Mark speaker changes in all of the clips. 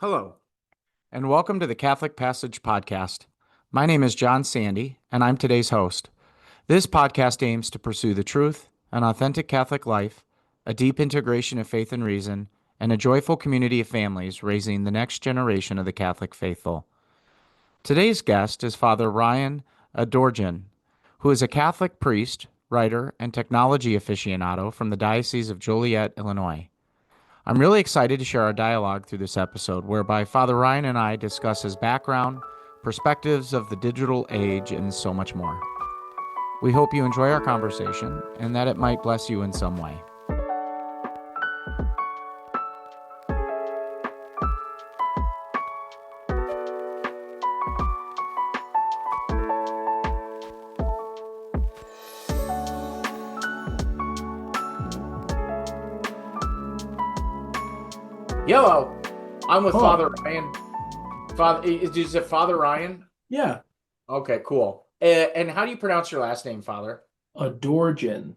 Speaker 1: Hello, and welcome to the Catholic Passage Podcast. My name is John Sandy, and I'm today's host. This podcast aims to pursue the truth, an authentic Catholic life, a deep integration of faith and reason, and a joyful community of families raising the next generation of the Catholic faithful. Today's guest is Father Ryan Adorjan, who is a Catholic priest, writer, and technology aficionado from the Diocese of Joliet, Illinois. I'm really excited to share our dialogue through this episode, whereby Father Ryan and I discuss his background, perspectives of the digital age, and so much more. We hope you enjoy our conversation and that it might bless you in some way. Yellow. I'm with Father Ryan. Is it Father Ryan?
Speaker 2: Yeah.
Speaker 1: Okay, cool. And how do you pronounce your last name, Father?
Speaker 2: Adorjan.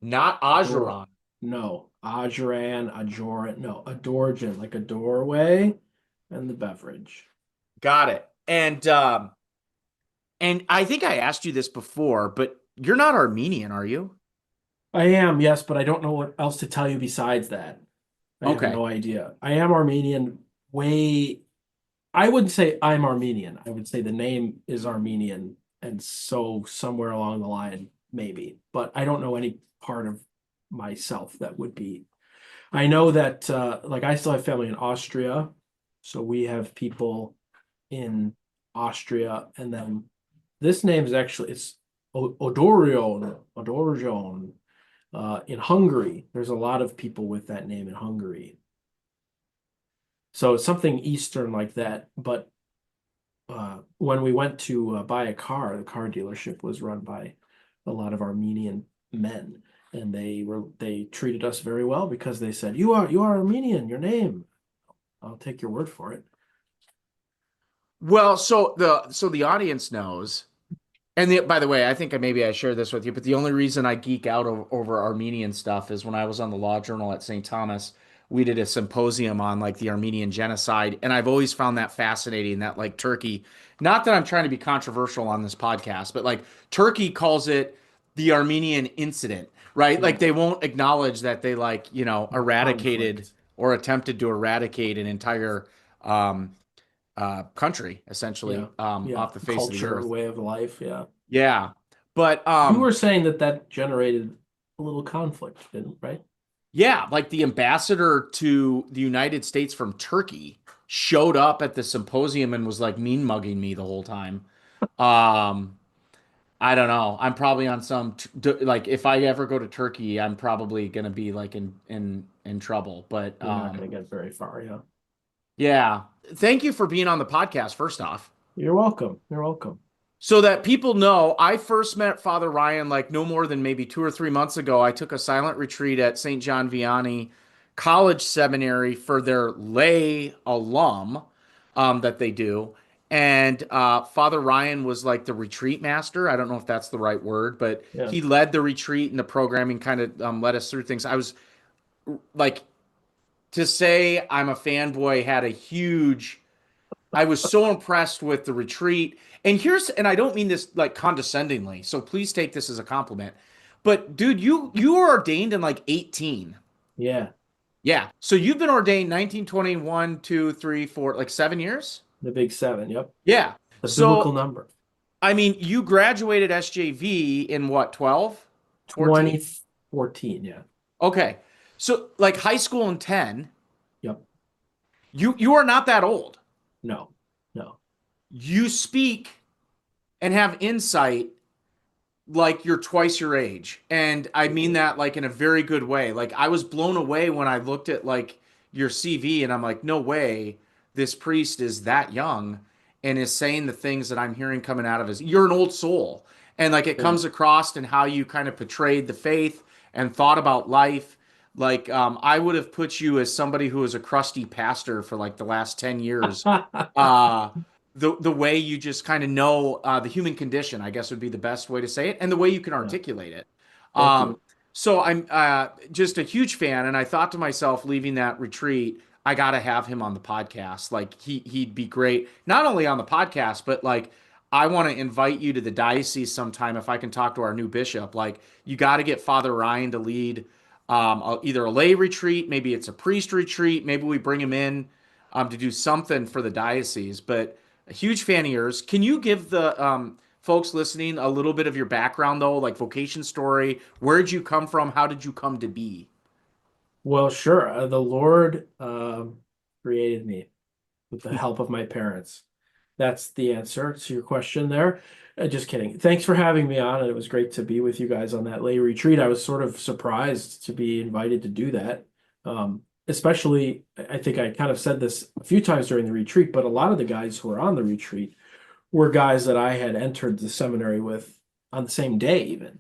Speaker 1: Not Adorjan.
Speaker 2: No. Adorjan. No. Adorjan, like a doorway and the beverage.
Speaker 1: Got it. And I think I asked you this before, but you're not Armenian, are you?
Speaker 2: I am, yes, but I don't know what else to tell you besides that. I have no idea. I am Armenian I wouldn't say I'm Armenian. I would say the name is Armenian, and so somewhere along the line, maybe. But I don't know any part of myself that would be. I know that, I still have family in Austria, so we have people in Austria, and then this name is actually, it's Adorjan. In Hungary, there's a lot of people with that name in Hungary. So it's something Eastern like that. But when we went to buy a car, the car dealership was run by a lot of Armenian men, and they treated us very well because they said, you are Armenian, your name. I'll take your word for it.
Speaker 1: Well, so the audience knows. And by the way, I think maybe I shared this with you, but the only reason I geek out over Armenian stuff is when I was on the Law Journal at St. Thomas, we did a symposium on like the Armenian genocide. And I've always found that fascinating that like Turkey, not that I'm trying to be controversial on this podcast, but like Turkey calls it the Armenian incident, right? Like they won't acknowledge that they eradicated or attempted to eradicate an entire country essentially off the face of the earth.
Speaker 2: Way of life,
Speaker 1: yeah. But
Speaker 2: you were saying that generated a little conflict, right?
Speaker 1: Yeah, like the ambassador to the United States from Turkey showed up at the symposium and was like mean mugging me the whole time. I don't know. I'm probably on some like if I ever go to Turkey, I'm probably gonna be like in trouble. But
Speaker 2: you're not gonna get very far, yeah.
Speaker 1: Yeah. Thank you for being on the podcast, first off.
Speaker 2: You're welcome. You're welcome.
Speaker 1: So that people know, I first met Father Ryan like no more than maybe 2 or 3 months ago. I took a silent retreat at St. John Vianney College Seminary for their lay alum that they do. And Father Ryan was like the retreat master. I don't know if that's the right word, but he led the retreat and the programming kind of led us through things. I was like, to say I'm a fanboy had a huge, I was so impressed with the retreat. And I don't mean this like condescendingly, so please take this as a compliment. But dude, you were ordained in like 18.
Speaker 2: Yeah.
Speaker 1: Yeah. So you've been ordained 1921, 2, 3, 4, like 7 years?
Speaker 2: The big 7, yep.
Speaker 1: Yeah.
Speaker 2: The biblical number.
Speaker 1: I mean, you graduated SJV in what, 12?
Speaker 2: 2014, yeah.
Speaker 1: Okay. So like high school in 10.
Speaker 2: Yep.
Speaker 1: You are not that old.
Speaker 2: No.
Speaker 1: You speak and have insight like you're twice your age. And I mean that like in a very good way. Like I was blown away when I looked at like your CV and I'm like, no way this priest is that young and is saying the things that I'm hearing coming out of his. You're an old soul. And like it comes across in how you kind of portrayed the faith and thought about life. Like I would have put you as somebody who was a crusty pastor for like the last 10 years. The way you just kind of know the human condition, I guess would be the best way to say it, and the way you can articulate it. So I'm just a huge fan, and I thought to myself, leaving that retreat, I gotta have him on the podcast. Like he'd be great, not only on the podcast, but like I want to invite you to the diocese sometime if I can talk to our new bishop. Like you got to get Father Ryan to lead either a lay retreat, maybe it's a priest retreat, maybe we bring him in to do something for the diocese. But a huge fan of yours. Can you give the folks listening a little bit of your background though, like vocation story? Where did you come from? How did you come to be?
Speaker 2: Well, sure. The Lord created me with the help of my parents. That's the answer to your question there. Just kidding. Thanks for having me on, and it was great to be with you guys on that lay retreat. I was sort of surprised to be invited to do that. Especially, I think I kind of said this a few times during the retreat, but a lot of the guys who were on the retreat were guys that I had entered the seminary with on the same day, even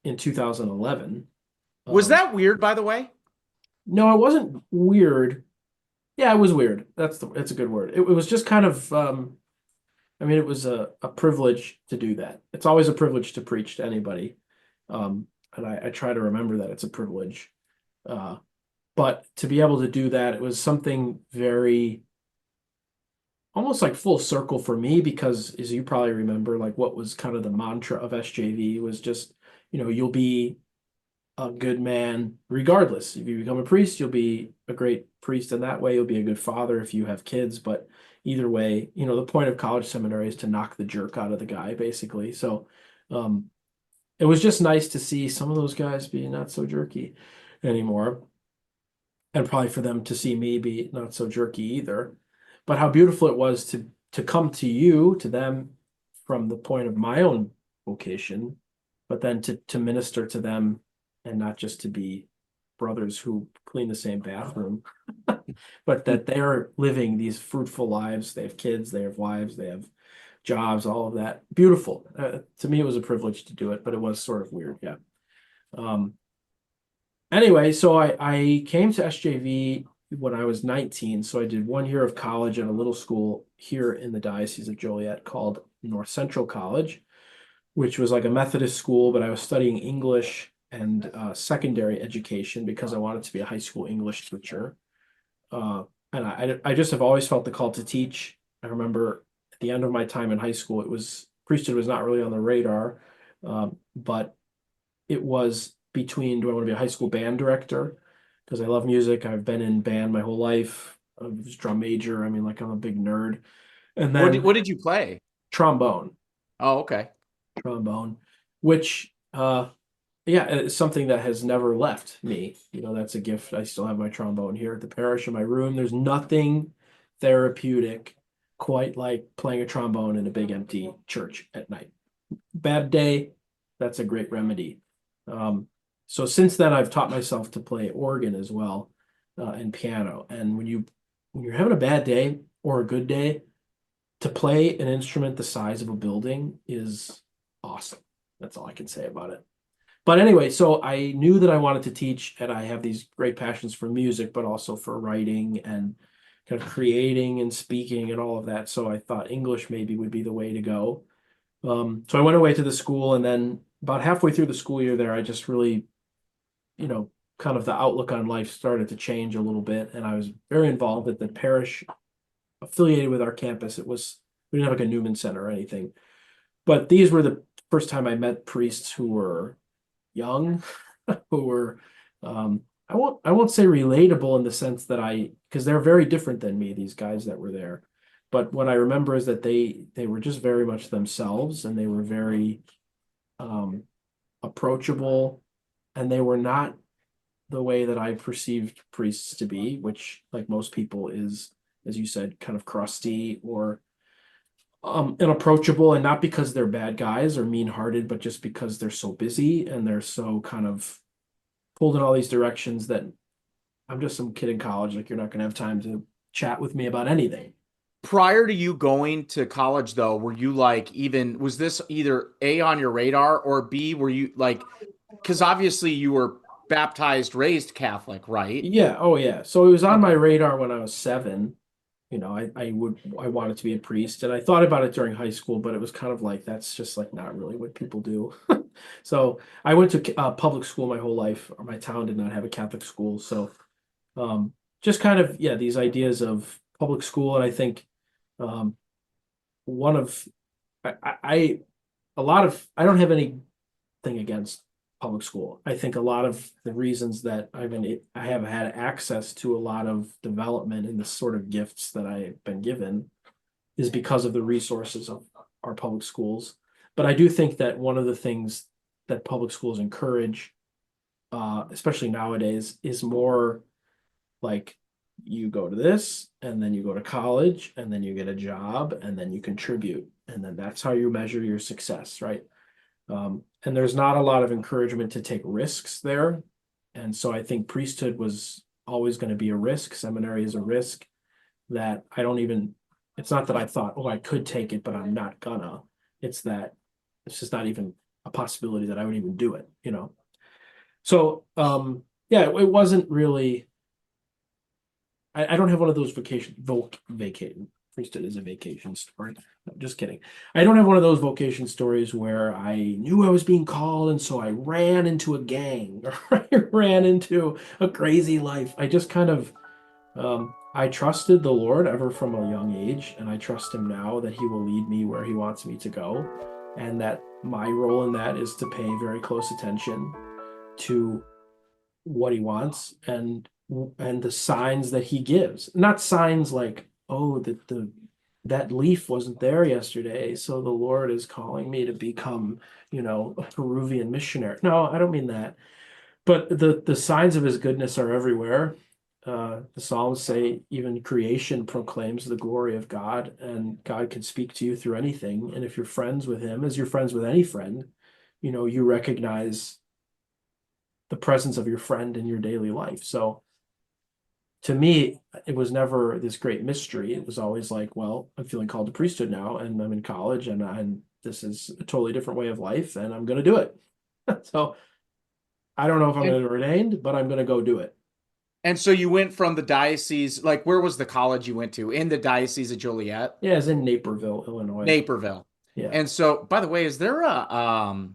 Speaker 2: in 2011.
Speaker 1: Was
Speaker 2: Um,
Speaker 1: that weird, by the way?
Speaker 2: no, it wasn't weird. Yeah, it was weird. It's a good word. It was just kind of I mean, it was a privilege to do that. It's always a privilege to preach to anybody. And I try to remember that it's a privilege. Uh, but to be able to do that, it was something very almost like full circle for me because as you probably remember, like what was kind of the mantra of SJV was just, you'll be a good man regardless. If you become a priest, you'll be a great priest in that way. You'll be a good father if you have kids. But either way, the point of college seminary is to knock the jerk out of the guy, basically. So um, it was just nice to see some of those guys be not so jerky anymore. And probably for them to see me be not so jerky either. But how beautiful it was to come to you, to them from the point of my own vocation, but then to minister to them and not just to be brothers who clean the same bathroom, but that they're living these fruitful lives. They have kids, they have wives, they have jobs, all of that. Beautiful. To me, it was a privilege to do it, but it was sort of weird. Yeah. Um, anyway, so I came to SJV when I was 19. So I did 1 year of college at a little school here in the Diocese of Joliet called North Central College, which was like a Methodist school, but I was studying English and secondary education because I wanted to be a high school English teacher. Uh, and I just have always felt the call to teach. I remember at the end of my time in high school, priesthood was not really on the radar, but it was between do I want to be a high school band director? Because I love music. I've been in band my whole life. I was drum major. I mean, like I'm a big nerd. And
Speaker 1: What did,
Speaker 2: then
Speaker 1: what did you play?
Speaker 2: trombone,
Speaker 1: Oh, okay.
Speaker 2: trombone, which yeah, it's something that has never left me. That's a gift. I still have my trombone here at the parish in my room. There's nothing therapeutic quite like playing a trombone in a big empty church at night. Bad day, that's a great remedy. So since then, I've taught myself to play organ as well, and piano. And when you're having a bad day or a good day, to play an instrument the size of a building is awesome. That's all I can say about it. But anyway, so I knew that I wanted to teach, and I have these great passions for music, but also for writing and kind of creating and speaking and all of that. So I thought English maybe would be the way to go. So I went away to the school, and then about halfway through the school year there, I just really, kind of the outlook on life started to change a little bit, and I was very involved at the parish affiliated with our campus. We didn't have like a Newman Center or anything, but these were the first time I met priests who were young, who were I won't say relatable in the sense that because they're very different than me, these guys that were there. But what I remember is that they were just very much themselves, and they were very approachable, and they were not the way that I perceived priests to be, which, like most people, is, as you said, kind of crusty or inapproachable, and not because they're bad guys or mean-hearted, but just because they're so busy and they're so kind of pulled in all these directions that I'm just some kid in college. Like, you're not going to have time to chat with me about anything.
Speaker 1: Prior to you going to college, though, were you like was this either A on your radar or B, were you like, because obviously you were baptized, raised Catholic, right?
Speaker 2: Yeah, oh yeah. So it was on my
Speaker 1: Okay.
Speaker 2: radar when I was 7. I wanted to be a priest, and I thought about it during high school, but it was kind of like that's just like not really what people do. So I went to public school my whole life. My town did not have a Catholic school, so just kind of, yeah, these ideas of public school. And I think um, one of, I a lot of, I don't have anything against public school. I think a lot of the reasons that I have had access to a lot of development in the sort of gifts that I've been given is because of the resources of our public schools. But I do think that one of the things that public schools encourage, especially nowadays, is more like you go to this and then you go to college and then you get a job and then you contribute and then that's how you measure your success, right? And there's not a lot of encouragement to take risks there. And so I think priesthood was always going to be a risk. Seminary is a risk that I don't even, it's not that I thought, oh, I could take it, but I'm not gonna. It's that it's just not even a possibility that I would even do it, you know? So, yeah, it wasn't really, I don't have one of those vacation. Priesthood is a vacation story. No, just kidding. I don't have one of those vocation stories where I knew I was being called and so I ran into a gang or I ran into a crazy life. I just kind of I trusted the Lord ever from a young age, and I trust him now that he will lead me where he wants me to go, and that my role in that is to pay very close attention to what he wants and the signs that he gives. Not signs like, oh, that leaf wasn't there yesterday, so the Lord is calling me to become, a Peruvian missionary. No, I don't mean that. But the signs of his goodness are everywhere. The Psalms say even creation proclaims the glory of God, and God can speak to you through anything. And if you're friends with him, as you're friends with any friend, you recognize the presence of your friend in your daily life. So to me, it was never this great mystery. It was always like, well, I'm feeling called to priesthood now, and I'm in college, and this is a totally different way of life, and I'm going to do it. So I don't know if I'm
Speaker 1: And
Speaker 2: going to be ordained, but I'm going to go do it.
Speaker 1: and so you went from the diocese, like where was the college you went to? In the Diocese of Joliet?
Speaker 2: Yeah, it's in Naperville, Illinois.
Speaker 1: Naperville.
Speaker 2: Yeah.
Speaker 1: And so, by the way, is there a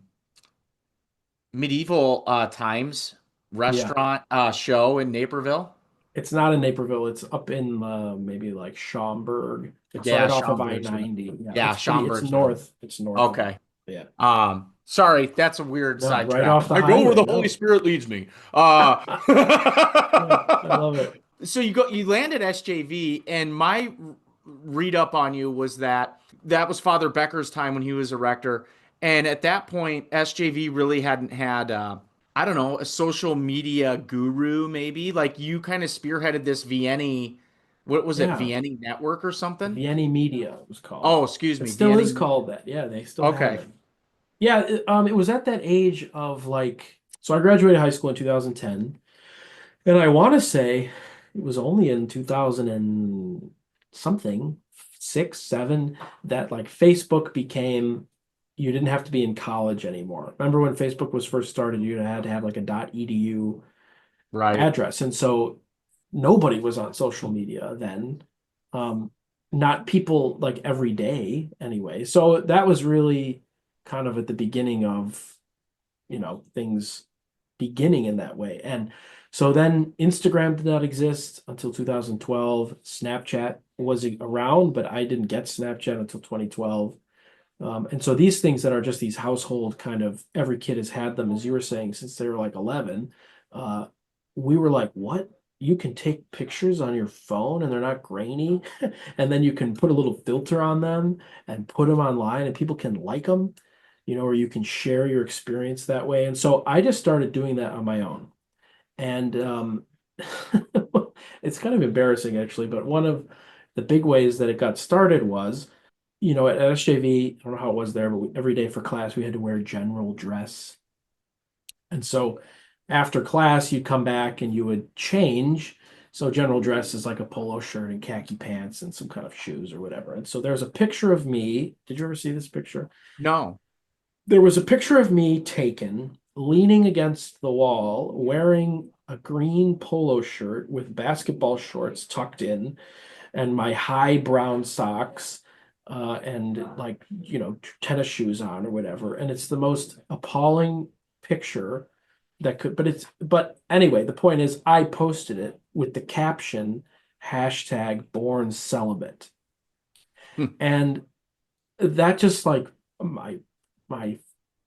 Speaker 1: medieval times
Speaker 2: Yeah.
Speaker 1: restaurant show in Naperville?
Speaker 2: It's not in Naperville. It's up in maybe like Schaumburg. It's
Speaker 1: Yeah,
Speaker 2: right off of
Speaker 1: Schaumburg's the
Speaker 2: I-90. Yeah,
Speaker 1: yeah,
Speaker 2: it's
Speaker 1: Schaumburg's the
Speaker 2: north. It's north of
Speaker 1: okay.
Speaker 2: yeah.
Speaker 1: Sorry, that's a weird
Speaker 2: No, right
Speaker 1: sidetrack.
Speaker 2: off the
Speaker 1: I go where
Speaker 2: highway.
Speaker 1: the Holy
Speaker 2: No.
Speaker 1: Spirit leads me.
Speaker 2: Yeah, I love it.
Speaker 1: So you land at SJV, and my read up on you was that that was Father Becker's time when he was a rector, and at that point, SJV really hadn't had I don't know, a social media guru maybe. Like you kind of spearheaded this Vianney, what was it,
Speaker 2: Yeah.
Speaker 1: Vianney Network or something?
Speaker 2: Vianney Media it was called.
Speaker 1: Oh, excuse
Speaker 2: It
Speaker 1: me,
Speaker 2: still is
Speaker 1: Vianney.
Speaker 2: called that. Yeah, they still have
Speaker 1: Okay.
Speaker 2: it. Yeah, it was at that age of like, so I graduated high school in 2010. And I want to say it was only in 2000 and something, six, seven, that like Facebook became, you didn't have to be in college anymore. Remember when Facebook was first started, you had to have like a .edu
Speaker 1: Right.
Speaker 2: address. And so nobody was on social media then. Um, Not people like every day anyway. So that was really kind of at the beginning of, things beginning in that way. And so then Instagram did not exist until 2012. Snapchat was around, but I didn't get Snapchat until 2012. And so these things that are just these household kind of every kid has had them, as you were saying, since they were like 11. Uh, we were like, what? You can take pictures on your phone and they're not grainy. And then you can put a little filter on them and put them online and people can like them, or you can share your experience that way. And so I just started doing that on my own. And it's kind of embarrassing actually, but one of the big ways that it got started was, at SJV, I don't know how it was there, but every day for class, we had to wear general dress. And so after class, you'd come back and you would change. So general dress is like a polo shirt and khaki pants and some kind of shoes or whatever. And so there's a picture of me. Did you ever see this picture?
Speaker 1: No.
Speaker 2: There was a picture of me taken leaning against the wall, wearing a green polo shirt with basketball shorts tucked in, and my high brown socks, and like, tennis shoes on or whatever. And it's the most appalling picture that could, but anyway, the point is I posted it with the caption #born celibate.
Speaker 1: Hmm.
Speaker 2: And that just like my my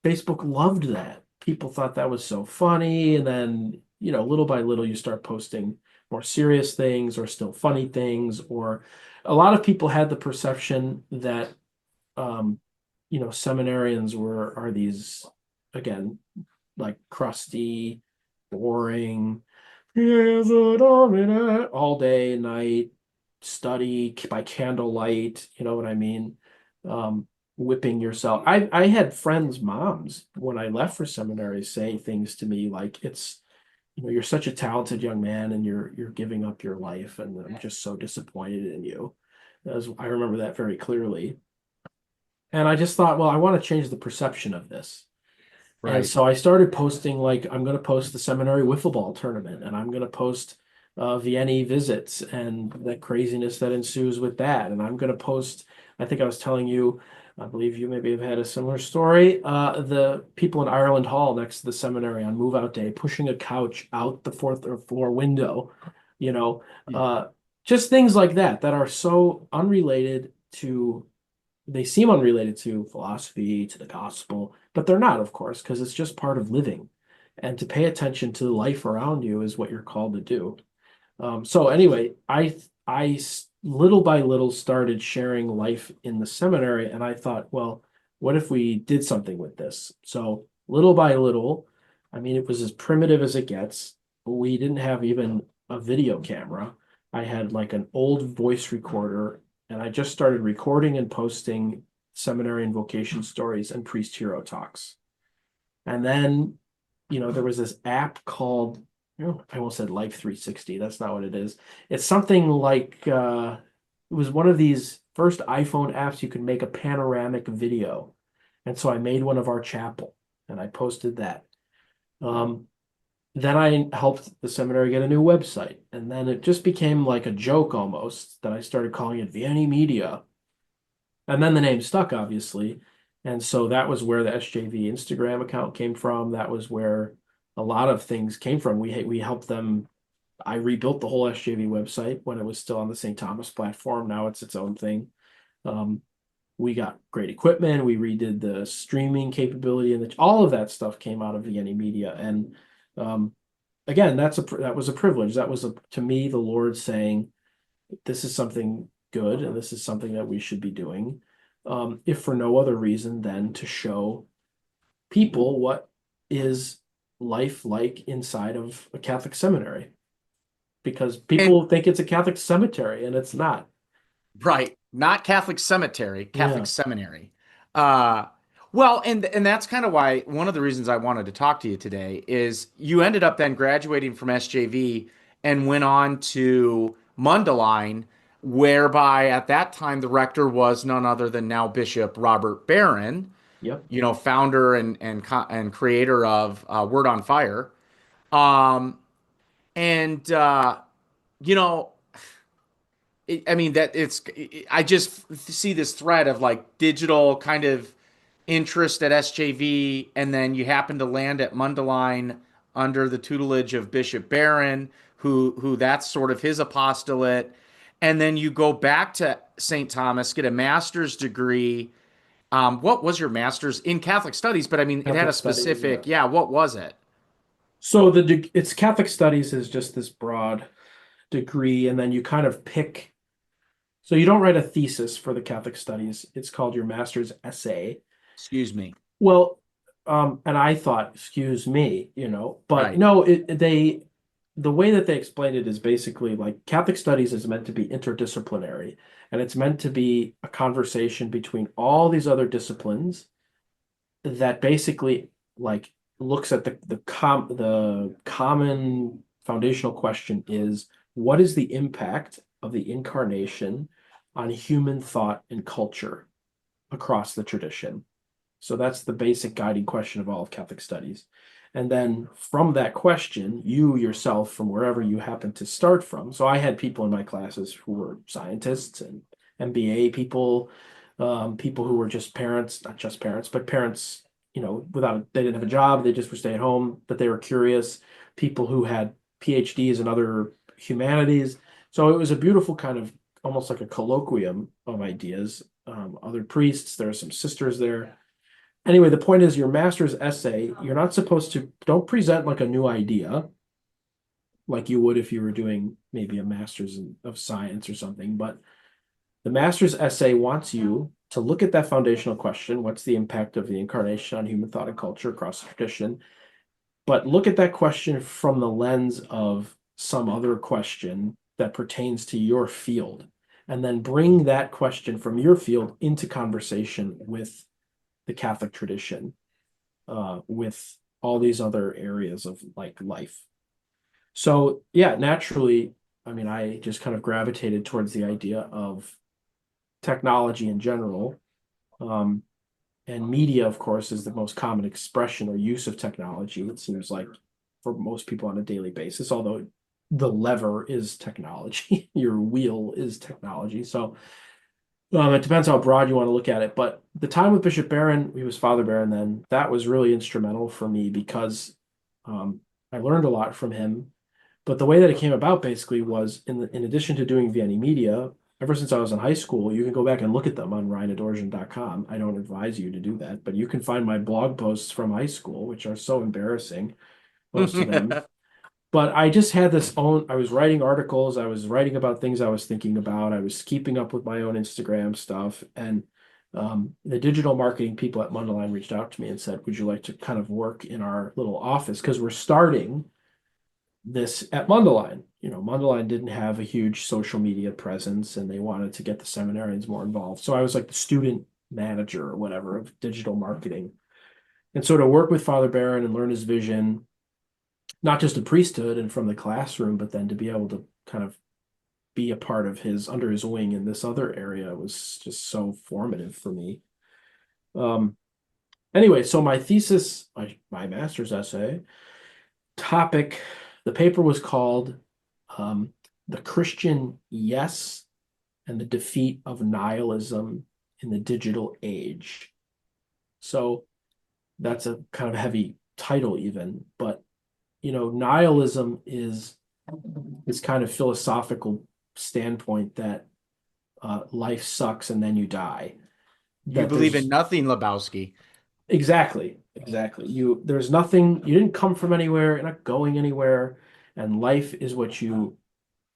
Speaker 2: Facebook loved that. People thought that was so funny. And then, little by little, you start posting more serious things or still funny things. Or a lot of people had the perception that, um, seminarians are these, again, like crusty, boring, all day, night, study by candlelight, you know what I mean? Um, Whipping yourself. I had friends' moms when I left for seminary say things to me like you're such a talented young man and you're giving up your life and I'm just so disappointed in you. As I remember that very clearly. And I just thought, well, I want to change the perception of this. And
Speaker 1: Right.
Speaker 2: so I started posting like I'm going to post the seminary wiffle ball tournament, and I'm going to post Vienna visits and the craziness that ensues with that. And I'm going to post. I think I was telling you, I believe you maybe have had a similar story. The people in Ireland Hall next to the seminary on move out day pushing a couch out the fourth or floor window. You know,
Speaker 1: Yeah.
Speaker 2: uh, just things like that are so unrelated to they seem unrelated to philosophy, to the gospel, but they're not, of course, because it's just part of living. And to pay attention to the life around you is what you're called to do. So anyway, little by little started sharing life in the seminary, and I thought, well, what if we did something with this? So little by little, I mean, it was as primitive as it gets. We didn't have even a video camera. I had like an old voice recorder, and I just started recording and posting seminary and vocation stories and priest hero talks. And then, there was this app called, I almost said Life 360. That's not what it is. It's something like it was one of these first iPhone apps you could make a panoramic video. And so I made one of our chapel and I posted that. Um, then I helped the seminary get a new website. And then it just became like a joke almost that I started calling it Vienna Media. And then the name stuck, obviously. And so that was where the SJV Instagram account came from. That was where a lot of things came from. We helped them. I rebuilt the whole SJV website when it was still on the St. Thomas platform. Now it's its own thing. Um, we got great equipment. We redid the streaming capability, and all of that stuff came out of Vienna Media. And um, again, that was a privilege. That was to me the Lord saying, this is something good and this is something that we should be doing, if for no other reason than to show people what is life like inside of a Catholic seminary. Because
Speaker 1: And
Speaker 2: people think it's a Catholic cemetery and it's not.
Speaker 1: right, not Catholic cemetery, Catholic
Speaker 2: Yeah.
Speaker 1: seminary. Uh, well, and that's kind of why one of the reasons I wanted to talk to you today is you ended up then graduating from SJV and went on to Mundelein, whereby at that time the rector was none other than now Bishop Robert Barron,
Speaker 2: Yep.
Speaker 1: founder and creator of Word on Fire. Um, and you know, I mean that I just see this thread of like digital kind of interest at SJV, and then you happen to land at Mundelein under the tutelage of Bishop Barron, who that's sort of his apostolate, and then you go back to St. Thomas, get a master's degree. What was your master's in Catholic studies? But I mean, it had
Speaker 2: Catholic
Speaker 1: a
Speaker 2: studies. Yeah.
Speaker 1: specific, yeah. What was it?
Speaker 2: So it's Catholic studies is just this broad degree, and then you kind of pick. So you don't write a thesis for the Catholic studies. It's called your master's essay.
Speaker 1: Excuse me.
Speaker 2: Well, and I thought, excuse me, but
Speaker 1: Right.
Speaker 2: no, the way that they explained it is basically like Catholic studies is meant to be interdisciplinary, and it's meant to be a conversation between all these other disciplines that basically like looks at the common foundational question is what is the impact of the incarnation on human thought and culture across the tradition? So that's the basic guiding question of all of Catholic studies. And then from that question, you yourself, from wherever you happen to start from. So I had people in my classes who were scientists and MBA people, people who were just parents, not just parents, but parents, they didn't have a job, they just were staying home, but they were curious. People who had PhDs in other humanities. So it was a beautiful kind of almost like a colloquium of ideas. Other priests, there are some sisters there. Anyway, the point is your master's essay, you're not supposed to, don't present like a new idea like you would if you were doing maybe a master's of science or something. But the master's essay wants you to look at that foundational question: what's the impact of the incarnation on human thought and culture across the tradition? But look at that question from the lens of some other question that pertains to your field, and then bring that question from your field into conversation with the Catholic tradition, with all these other areas of like life. So yeah, naturally, I mean, I just kind of gravitated towards the idea of technology in general. Um, and media, of course, is the most common expression or use of technology, it seems like, for most people on a daily basis, although the lever is technology, your wheel is technology. So it depends how broad you want to look at it. But the time with Bishop Barron, he was Father Barron then, that was really instrumental for me because I learned a lot from him. But the way that it came about basically was in addition to doing Vianney Media, ever since I was in high school, you can go back and look at them on ryanadorjan.com. I don't advise you to do that, but you can find my blog posts from high school, which are so embarrassing, most of them. But I just had I was writing articles, I was writing about things I was thinking about, I was keeping up with my own Instagram stuff. And the digital marketing people at Mundelein reached out to me and said, would you like to kind of work in our little office? Because we're starting this at Mundelein. You know, Mundelein didn't have a huge social media presence and they wanted to get the seminarians more involved. So I was like the student manager or whatever of digital marketing. And so to work with Father Barron and learn his vision, not just a priesthood and from the classroom, but then to be able to kind of be a part of his under his wing in this other area was just so formative for me. Um, anyway, so my thesis, my master's essay topic, the paper was called The Christian Yes and the Defeat of Nihilism in the Digital Age. So that's a kind of heavy title even, but you know, nihilism is this kind of philosophical standpoint that life sucks and then you die.
Speaker 1: You
Speaker 2: That
Speaker 1: believe in
Speaker 2: there's
Speaker 1: nothing, Lebowski.
Speaker 2: exactly. There's nothing, you didn't come from anywhere, you're not going anywhere, and life is what you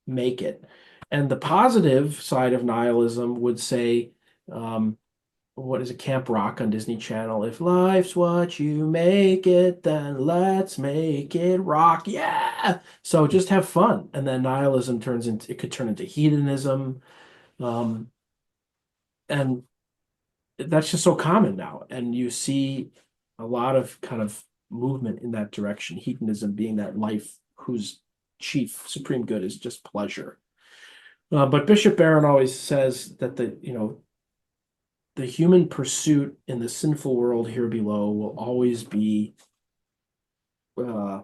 Speaker 2: make it. And the positive side of nihilism would say, um, what is it, Camp Rock on Disney Channel? If life's what you make it, then let's make it rock. Yeah. So just have fun. And then nihilism it could turn into hedonism. Um, and that's just so common now. And you see a lot of kind of movement in that direction, hedonism being that life whose chief supreme good is just pleasure. But Bishop Barron always says that the human pursuit in the sinful world here below will always be uh,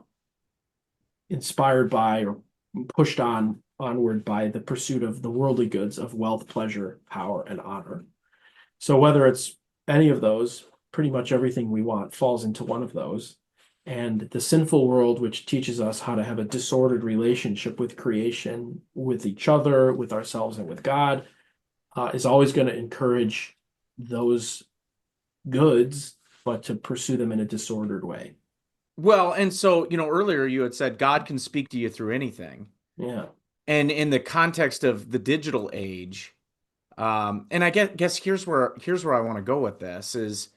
Speaker 2: inspired by or pushed onward by the pursuit of the worldly goods of wealth, pleasure, power, and honor. So whether it's any of those, pretty much everything we want falls into one of those. And the sinful world, which teaches us how to have a disordered relationship with creation, with each other, with ourselves, and with God, is always going to encourage those goods, but to pursue them in a disordered way.
Speaker 1: Well, and so, earlier you had said God can speak to you through anything.
Speaker 2: Yeah.
Speaker 1: And in the context of the digital age, and I guess here's where I want to go with this is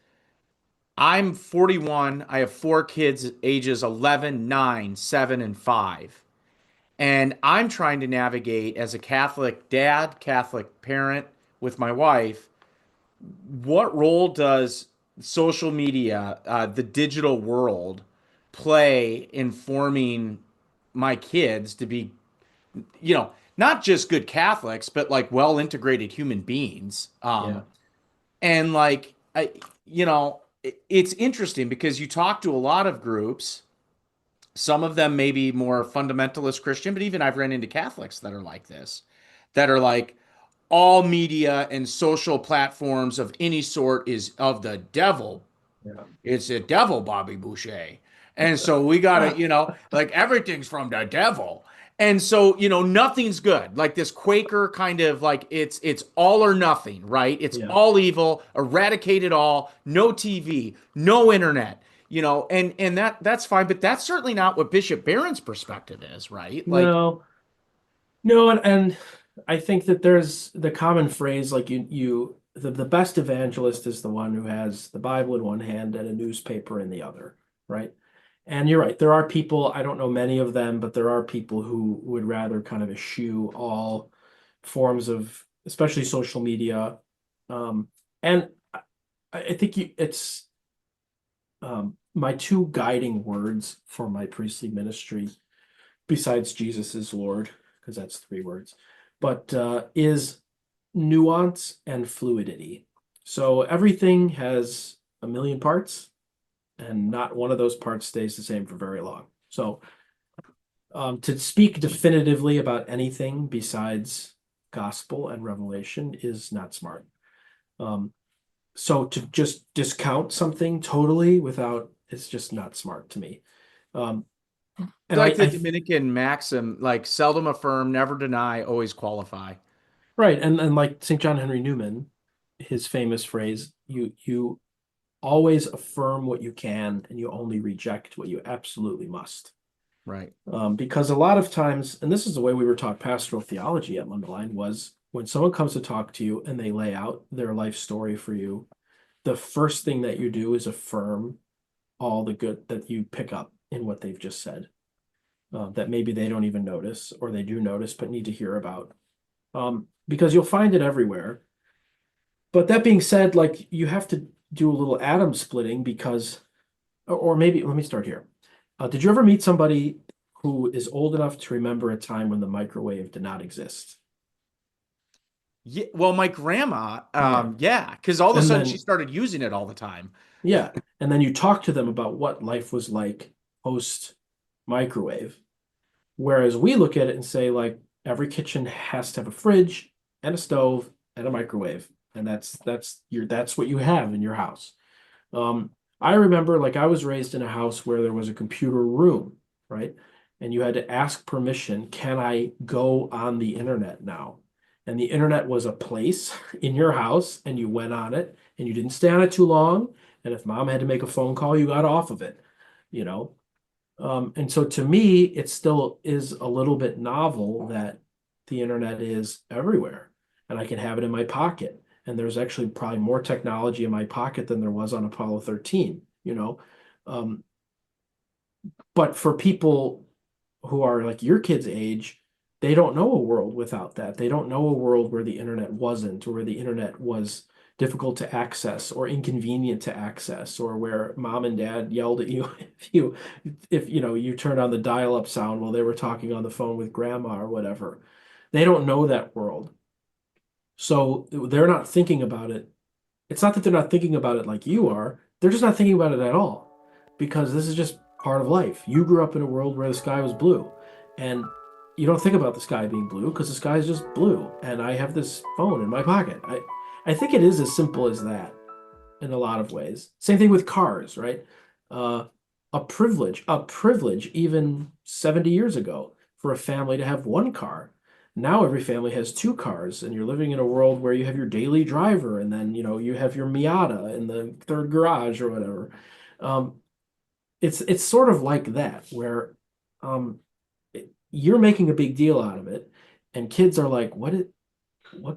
Speaker 1: I'm 41. I have four kids ages 11, 9, 7, and 5. And I'm trying to navigate as a Catholic dad, Catholic parent with my wife. What role does social media, the digital world, play in forming my kids to be, not just good Catholics, but like well integrated human beings?
Speaker 2: Yeah.
Speaker 1: And like, it's interesting because you talk to a lot of groups. Some of them may be more fundamentalist Christian, but even I've ran into Catholics that are like this, that are like, all media and social platforms of any sort is of the devil.
Speaker 2: Yeah.
Speaker 1: It's the devil, Bobby Boucher. And so we got to, like everything's from the devil. And so, nothing's good. Like this Quaker kind of like it's all or nothing, right? It's
Speaker 2: Yeah.
Speaker 1: all evil, eradicate it all, no TV, no internet, and that's fine, but that's certainly not what Bishop Barron's perspective is, right? Like,
Speaker 2: No, no, and I think that there's the common phrase like the best evangelist is the one who has the Bible in one hand and a newspaper in the other, right? And you're right. There are people, I don't know many of them, but there are people who would rather kind of eschew all forms of, especially social media. Um, and I think it's my two guiding words for my priestly ministry, besides Jesus is Lord, because that's three words, but is nuance and fluidity. So everything has a million parts, and not one of those parts stays the same for very long. So to speak definitively about anything besides gospel and revelation is not smart. Um, so to just discount something totally without, it's just not smart to me. Um, and
Speaker 1: like the
Speaker 2: I
Speaker 1: Dominican maxim, like seldom affirm, never deny, always qualify.
Speaker 2: right, and like St. John Henry Newman, his famous phrase, you always affirm what you can and you only reject what you absolutely must.
Speaker 1: Right.
Speaker 2: Because a lot of times, and this is the way we were taught pastoral theology at Mundelein, was when someone comes to talk to you and they lay out their life story for you, the first thing that you do is affirm all the good that you pick up in what they've just said, that maybe they don't even notice or they do notice but need to hear about. Because you'll find it everywhere. But that being said, like you have to do a little atom splitting because, or maybe let me start here. Did you ever meet somebody who is old enough to remember a time when the microwave did not exist?
Speaker 1: Yeah, well, my grandma,
Speaker 2: Yeah.
Speaker 1: yeah, because all of a
Speaker 2: And
Speaker 1: sudden she
Speaker 2: then,
Speaker 1: started using it all the time.
Speaker 2: yeah. And then you talk to them about what life was like post microwave. Whereas we look at it and say, like, every kitchen has to have a fridge and a stove and a microwave. And that's what you have in your house. Um, I remember like I was raised in a house where there was a computer room, right? And you had to ask permission, can I go on the internet now? And the internet was a place in your house and you went on it and you didn't stay on it too long. And if mom had to make a phone call, you got off of it, you know? And so to me, it still is a little bit novel that the internet is everywhere and I can have it in my pocket. And there's actually probably more technology in my pocket than there was on Apollo 13, you know. Um, but for people who are like your kids' age, they don't know a world without that. They don't know a world where the internet wasn't, or where the internet was difficult to access or inconvenient to access, or where mom and dad yelled at you if you turned on the dial-up sound while they were talking on the phone with grandma or whatever. They don't know that world. So they're not thinking about it. It's not that they're not thinking about it like you are. They're just not thinking about it at all because this is just part of life. You grew up in a world where the sky was blue, and you don't think about the sky being blue because the sky is just blue. And I have this phone in my pocket. I think it is as simple as that in a lot of ways. Same thing with cars, right? Uh, a privilege even 70 years ago for a family to have one car. Now every family has two cars, and you're living in a world where you have your daily driver, and then you have your Miata in the third garage or whatever. Um, it's sort of like that, where um, you're making a big deal out of it, and kids are like, what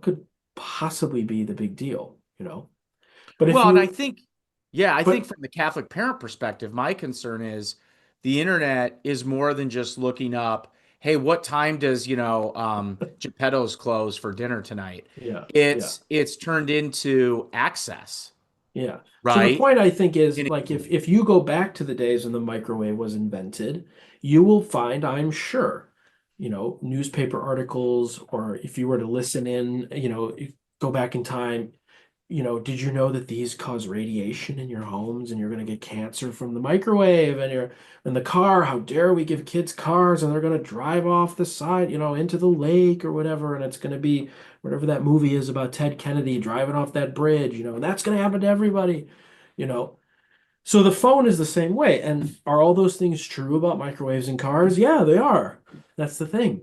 Speaker 2: could possibly be the big deal, you know? But if
Speaker 1: Well, and I
Speaker 2: you
Speaker 1: think, yeah, I think
Speaker 2: but
Speaker 1: from the Catholic parent perspective, my concern is the internet is more than just looking up, hey, what time does, Geppetto's close for dinner tonight?
Speaker 2: Yeah, yeah,
Speaker 1: It's turned into access,
Speaker 2: yeah. So the
Speaker 1: right?
Speaker 2: point I think is
Speaker 1: And
Speaker 2: like if you go back to the days when the microwave was invented, you will find, I'm sure, newspaper articles, or if you were to listen in, go back in time, did you know that these cause radiation in your homes and you're going to get cancer from the microwave and you're in the car? How dare we give kids cars and they're going to drive off the side, into the lake or whatever. And it's going to be whatever that movie is about Ted Kennedy driving off that bridge, and that's going to happen to everybody, you know. So the phone is the same way. And are all those things true about microwaves and cars? Yeah, they are. That's the thing.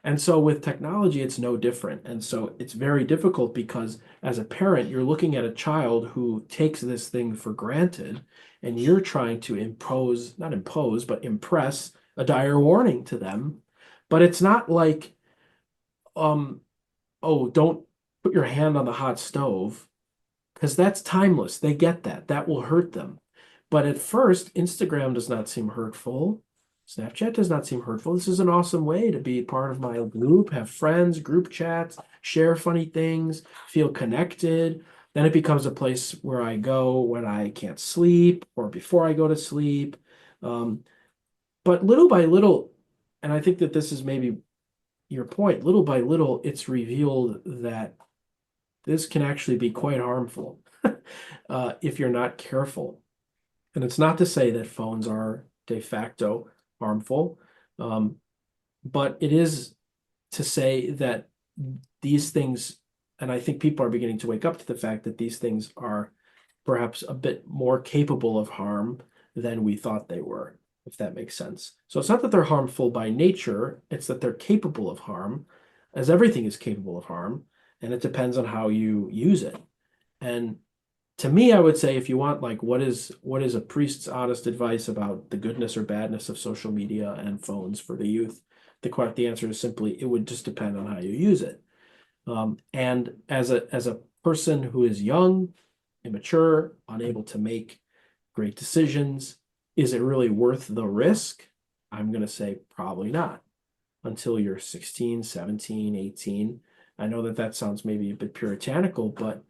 Speaker 2: And so with technology, it's no different. And so it's very difficult because as a parent, you're looking at a child who takes this thing for granted, and you're trying to impose, not impose, but impress a dire warning to them. But it's not like, um, oh, don't put your hand on the hot stove, because that's timeless. They get that. That will hurt them. But at first, Instagram does not seem hurtful. Snapchat does not seem hurtful. This is an awesome way to be part of my group, have friends, group chats, share funny things, feel connected. Then it becomes a place where I go when I can't sleep or before I go to sleep. Um, but little by little, and I think that this is maybe your point, little by little, it's revealed that this can actually be quite harmful if you're not careful. And it's not to say that phones are de facto harmful, um, but it is to say that these things, and I think people are beginning to wake up to the fact that these things are perhaps a bit more capable of harm than we thought they were, if that makes sense. So it's not that they're harmful by nature, it's that they're capable of harm, as everything is capable of harm, and it depends on how you use it. And to me, I would say if you want like what is a priest's honest advice about the goodness or badness of social media and phones for the youth, the answer is simply it would just depend on how you use it. And as a person who is young, immature, unable to make great decisions, is it really worth the risk? I'm going to say probably not until you're 16, 17, 18. I know that that sounds maybe a bit puritanical, but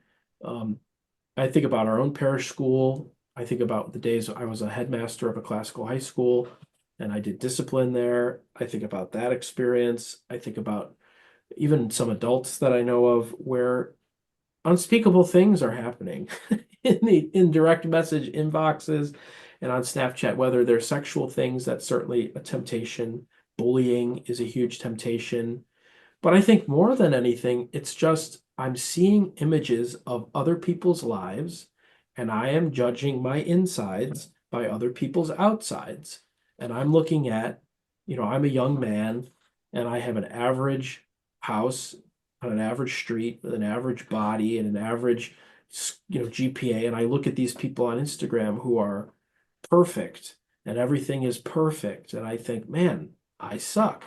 Speaker 2: um, I think about our own parish school. I think about the days I was a headmaster of a classical high school and I did discipline there. I think about that experience. I think about even some adults that I know of where unspeakable things are happening in direct message inboxes and on Snapchat, whether they're sexual things, that's certainly a temptation. Bullying is a huge temptation. But I think more than anything, it's just I'm seeing images of other people's lives and I am judging my insides by other people's outsides. And I'm looking at, I'm a young man and I have an average house on an average street with an average body and an average, GPA. And I look at these people on Instagram who are perfect and everything is perfect. And I think, man, I suck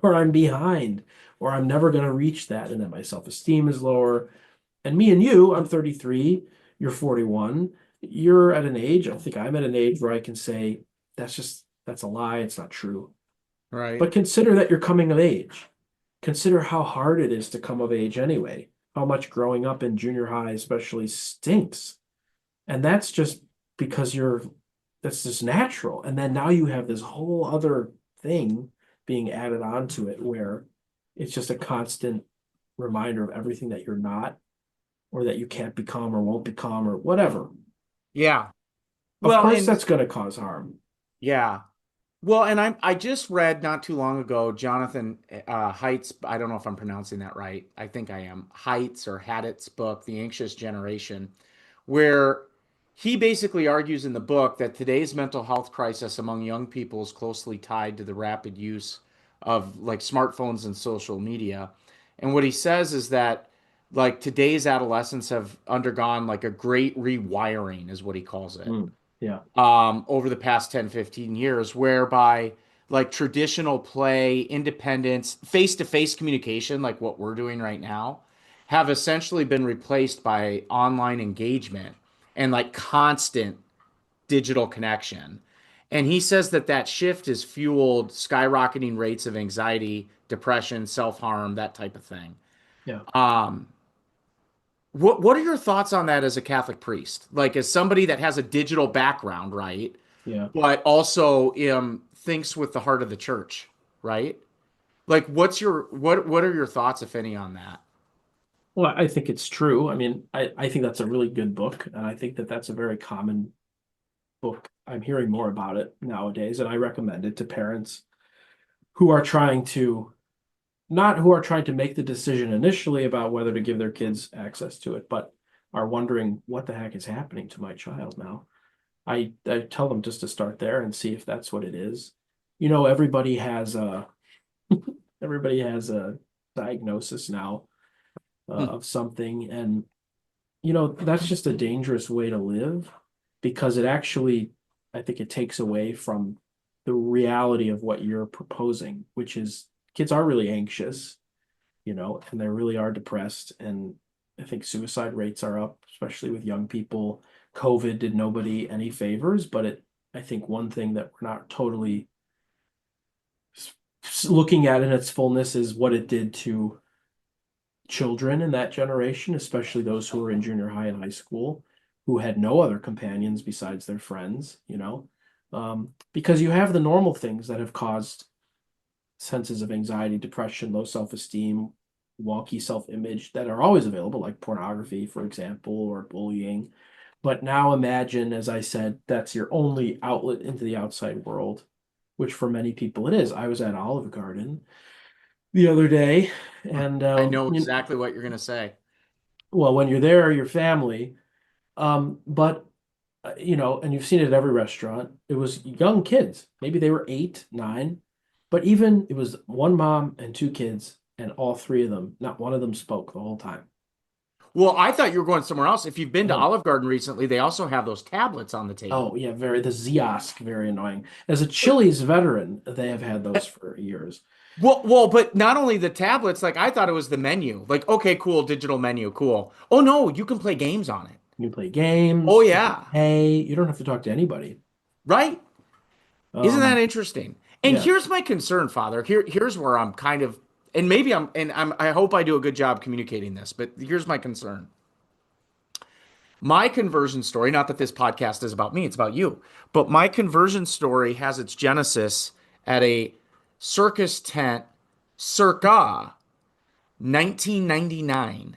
Speaker 2: or I'm behind or I'm never going to reach that. And then my self-esteem is lower. And me and you, I'm 33, you're 41. You're at an age, I think I'm at an age where I can say, that's a lie. It's not true.
Speaker 1: Right.
Speaker 2: But consider that you're coming of age. Consider how hard it is to come of age anyway. How much growing up in junior high especially stinks. And that's just because that's just natural. And then now you have this whole other thing being added onto it where it's just a constant reminder of everything that you're not or that you can't become or won't become or whatever.
Speaker 1: Yeah.
Speaker 2: Of
Speaker 1: Well,
Speaker 2: course,
Speaker 1: and
Speaker 2: that's going to cause harm.
Speaker 1: yeah. Well, and I just read not too long ago Jonathan Haidt's, I don't know if I'm pronouncing that right. I think I am. Haidt's or Hadditt's book, The Anxious Generation, where he basically argues in the book that today's mental health crisis among young people is closely tied to the rapid use of like smartphones and social media. And what he says is that like today's adolescents have undergone like a great rewiring, is what he calls it,
Speaker 2: Mm, yeah,
Speaker 1: over the past 10, 15 years, whereby like traditional play, independence, face to face communication, like what we're doing right now, have essentially been replaced by online engagement and like constant digital connection. And he says that that shift has fueled skyrocketing rates of anxiety, depression, self harm, that type of thing.
Speaker 2: yeah,
Speaker 1: Um, what are your thoughts on that as a Catholic priest? Like as somebody that has a digital background, right?
Speaker 2: yeah.
Speaker 1: But also thinks with the heart of the church, right? Like what are your thoughts, if any, on that?
Speaker 2: Well, I think it's true. I mean, I think that's a really good book. And I think that that's a very common book. I'm hearing more about it nowadays. And I recommend it to parents who are trying to not who are trying to make the decision initially about whether to give their kids access to it, but are wondering what the heck is happening to my child now. I tell them just to start there and see if that's what it is. Everybody has a diagnosis now
Speaker 1: Hmm.
Speaker 2: of something, and that's just a dangerous way to live because it actually, I think it takes away from the reality of what you're proposing, which is kids are really anxious, and they really are depressed. And I think suicide rates are up, especially with young people. COVID did nobody any favors, but I think one thing that we're not totally looking at in its fullness is what it did to children in that generation, especially those who were in junior high and high school, who had no other companions besides their friends, because you have the normal things that have caused senses of anxiety, depression, low self-esteem, wonky self-image that are always available, like pornography, for example, or bullying. But now imagine, as I said, that's your only outlet into the outside world, which for many people it is. I was at Olive Garden the other day, and
Speaker 1: I know exactly what you're going to say.
Speaker 2: well, when you're there, your family, but and you've seen it at every restaurant. It was young kids. Maybe they were 8, 9, but even it was one mom and two kids, and all three of them, not one of them spoke the whole time.
Speaker 1: Well, I thought you were going somewhere else. If you've been to
Speaker 2: No.
Speaker 1: Olive Garden recently, they also have those tablets on the table.
Speaker 2: Oh, yeah, the Ziosk, very annoying. As a Chili's veteran, they have had those for years.
Speaker 1: But not only the tablets, like I thought it was the menu. Like, okay, cool, digital menu, cool. Oh no, you can play games on it.
Speaker 2: You can play
Speaker 1: Oh
Speaker 2: games, you can
Speaker 1: yeah,
Speaker 2: pay, you don't have to talk to anybody.
Speaker 1: right? Isn't that
Speaker 2: Um,
Speaker 1: interesting? And
Speaker 2: yeah,
Speaker 1: here's my concern, Father. Here's where I'm kind of, and maybe I hope I do a good job communicating this, but here's my concern. My conversion story, not that this podcast is about me, it's about you, but my conversion story has its genesis at a circus tent circa 1999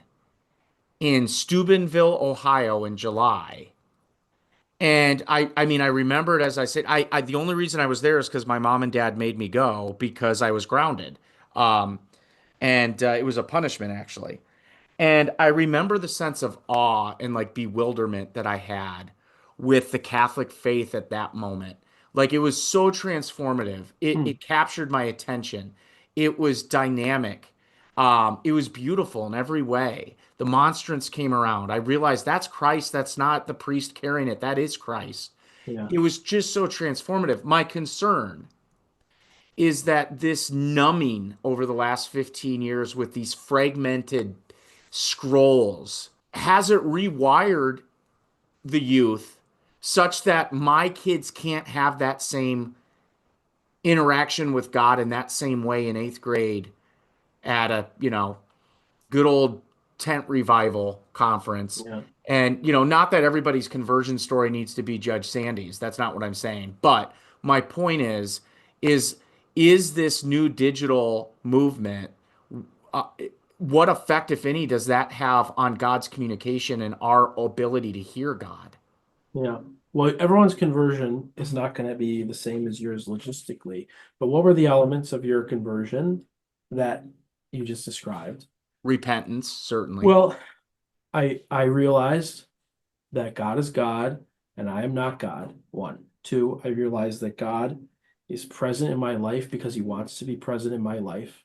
Speaker 1: in Steubenville, Ohio in July. And I mean, I remembered, as I said, the only reason I was there is because my mom and dad made me go because I was grounded. Um, and it was a punishment, actually. And I remember the sense of awe and like bewilderment that I had with the Catholic faith at that moment. Like it was so transformative. It
Speaker 2: hmm,
Speaker 1: captured my attention. It was dynamic. It was beautiful in every way. The monstrance came around. I realized that's Christ. That's not the priest carrying it. That is Christ.
Speaker 2: yeah,
Speaker 1: It was just so transformative. My concern is that this numbing over the last 15 years with these fragmented scrolls has it rewired the youth such that my kids can't have that same interaction with God in that same way in 8th grade at a, good old tent revival conference.
Speaker 2: yeah,
Speaker 1: And, not that everybody's conversion story needs to be Judge Sandy's. That's not what I'm saying. But my point is, is this new digital movement, uh, what effect, if any, does that have on God's communication and our ability to hear God?
Speaker 2: yeah. Well, everyone's conversion is not going to be the same as yours logistically, but what were the elements of your conversion that you just described?
Speaker 1: Repentance, certainly.
Speaker 2: Well, I realized that God is God and I am not God. One. Two, I realized that God is present in my life because he wants to be present in my life.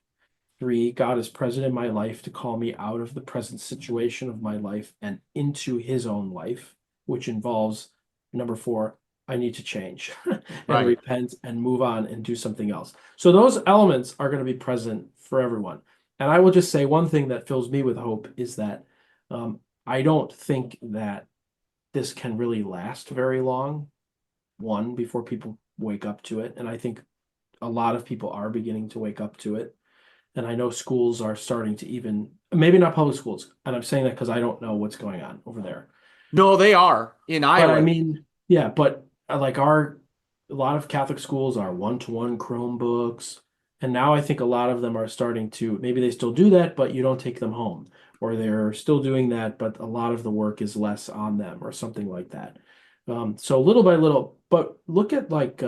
Speaker 2: Three, God is present in my life to call me out of the present situation of my life and into his own life, which involves number four, I need to change and
Speaker 1: Right.
Speaker 2: repent and move on and do something else. So those elements are going to be present for everyone. And I will just say one thing that fills me with hope is that I don't think that this can really last very long. One, before people wake up to it. And I think a lot of people are beginning to wake up to it. And I know schools are starting to even, maybe not public schools. And I'm saying that because I don't know what's going on over there.
Speaker 1: No, they are in
Speaker 2: But I
Speaker 1: Iowa.
Speaker 2: mean, yeah, but like a lot of Catholic schools are one-to-one Chromebooks. And now I think a lot of them are starting to, maybe they still do that, but you don't take them home. Or they're still doing that, but a lot of the work is less on them or something like that. So little by little, but look at like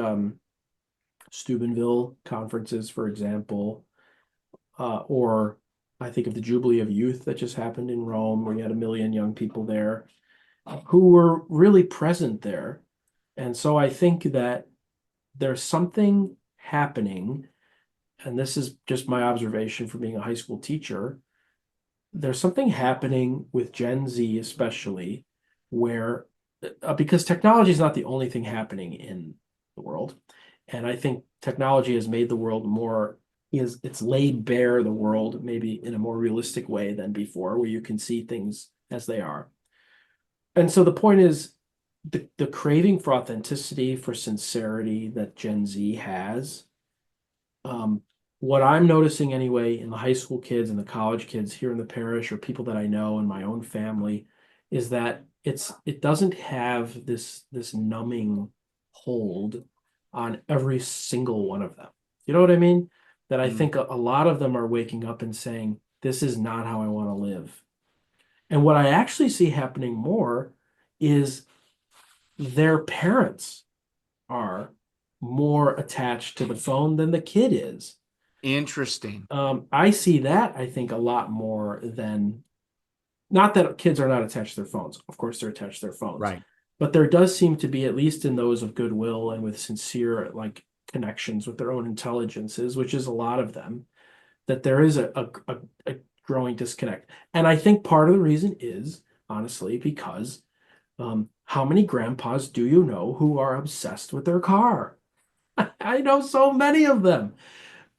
Speaker 2: Steubenville conferences, for example, or I think of the Jubilee of Youth that just happened in Rome, where you had 1 million young people there who were really present there. And so I think that there's something happening, and this is just my observation from being a high school teacher. There's something happening with Gen Z, especially, where because technology is not the only thing happening in the world. And I think technology has made the world more, is it's laid bare the world maybe in a more realistic way than before, where you can see things as they are. And so the point is the craving for authenticity, for sincerity that Gen Z has. Um, what I'm noticing anyway in the high school kids and the college kids here in the parish or people that I know in my own family is that it doesn't have this numbing hold on every single one of them. You know what I mean? That I
Speaker 1: Mm.
Speaker 2: think a lot of them are waking up and saying, this is not how I want to live. And what I actually see happening more is their parents are more attached to the phone than the kid is.
Speaker 1: Interesting.
Speaker 2: I see that, I think, a lot more than, not that kids are not attached to their phones. Of course, they're attached to their phones.
Speaker 1: Right.
Speaker 2: But there does seem to be, at least in those of goodwill and with sincere like connections with their own intelligences, which is a lot of them, that there is a growing disconnect. And I think part of the reason is, honestly, because how many grandpas do you know who are obsessed with their car? I know so many of them.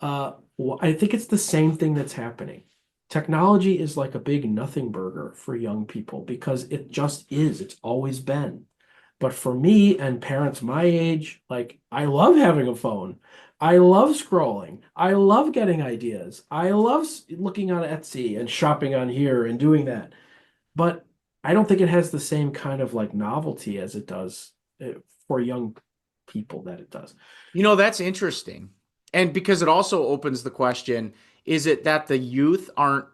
Speaker 2: I think it's the same thing that's happening. Technology is like a big nothing burger for young people because it just is. It's always been. But for me and parents my age, like I love having a phone. I love scrolling. I love getting ideas. I love looking on Etsy and shopping on here and doing that. But I don't think it has the same kind of like novelty as it does for young people that it does.
Speaker 1: That's interesting. And because it also opens the question, is it that the youth aren't